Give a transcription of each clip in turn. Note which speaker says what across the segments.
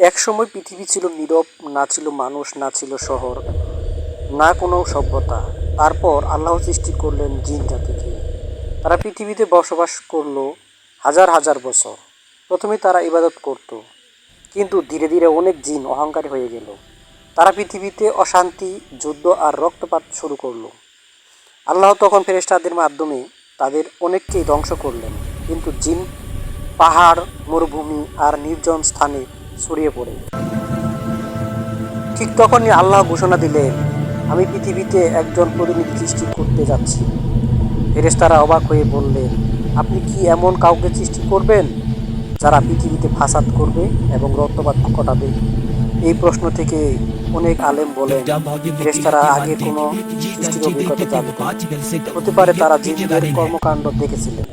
Speaker 1: একসময় পৃথিবী ছিল নীরব, না ছিল মানুষ, না ছিল শহর, না কোনো সভ্যতা। তারপর আল্লাহ সৃষ্টি করলেন জিন জাতিকে। তারা পৃথিবীতে বসবাস করলো হাজার হাজার বছর। প্রথমে তারা ইবাদত করত, কিন্তু ধীরে ধীরে অনেক জিন অহংকারী হয়ে গেল। তারা পৃথিবীতে অশান্তি, যুদ্ধ আর রক্তপাত শুরু করলো। আল্লাহ তখন ফেরেশতাদের মাধ্যমে তাদের অনেককেই ধ্বংস করলেন। কিন্তু জিন পাহাড়, মরুভূমি আর নির্জন স্থানে ছড়িয়ে পড়ে। ঠিক তখনই আল্লাহ ঘোষণা দিলেন, আমি পৃথিবীতে একজন প্রতিনিধি সৃষ্টি করতে যাচ্ছি। ফেরেশতারা অবাক হয়ে বললেন, আপনি কি এমন কাউকে সৃষ্টি করবেন যারা পৃথিবীতে ফাসাদ করবে এবং রক্তপাত ঘটাবে? এই প্রশ্ন থেকে অনেক আলেম বলেন, ফেরেশতারা আগে কোনো সৃষ্টির অভিজ্ঞতা জানতেন। হতে পারে তারা জিনদের কর্মকাণ্ড দেখেছিলেন।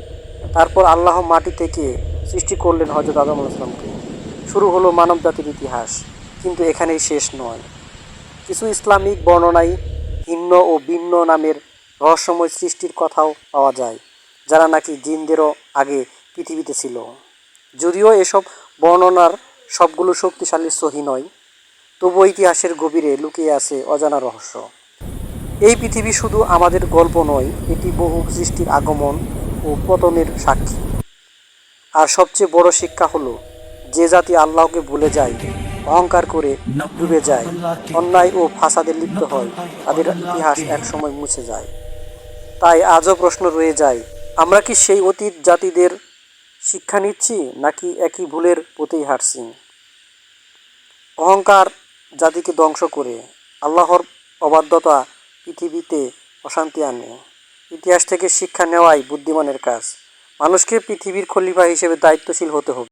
Speaker 1: তারপর আল্লাহ মাটি থেকে সৃষ্টি করলেন হযরত আদম আলাইহিস সালামকে। শুরু হলো মানব জাতির ইতিহাস। কিন্তু এখানেই শেষ নয়। কিছু ইসলামিক বর্ণনায় ভিন্ন ও ভিন্ন নামের রহস্যময় সৃষ্টির কথাও পাওয়া যায়, যারা নাকি জিনদেরও আগে পৃথিবীতে ছিল। যদিও এসব বর্ণনার সবগুলো শক্তিশালী সহি নয়, তবুও ইতিহাসের গভীরে লুকিয়ে আছে অজানা রহস্য। এই পৃথিবী শুধু আমাদের গল্প নয়, এটি বহু সৃষ্টির আগমন ও পতনের সাক্ষী। আর সবচেয়ে বড় শিক্ষা হলো, যে জাতি আল্লাহকে ভুলে যায়, অহংকার করে ডুবে যায়, অন্যায় ও ফাসাদে লিপ্ত হয়, তাদের ইতিহাস একসময় মুছে যায়। তাই আজও প্রশ্ন রয়ে যায়, আমরা কি সেই অতীত জাতিদের শিক্ষা নিচ্ছি, নাকি একই ভুলের পথেই হাঁটছি? অহংকার জাতিকে ধ্বংস করে, আল্লাহর অবাধ্যতা পৃথিবীতে অশান্তি আনে। ইতিহাস থেকে শিক্ষা নেওয়াই বুদ্ধিমানের কাজ। মানুষকে পৃথিবীর খলিফা হিসেবে দায়িত্বশীল হতে হবে।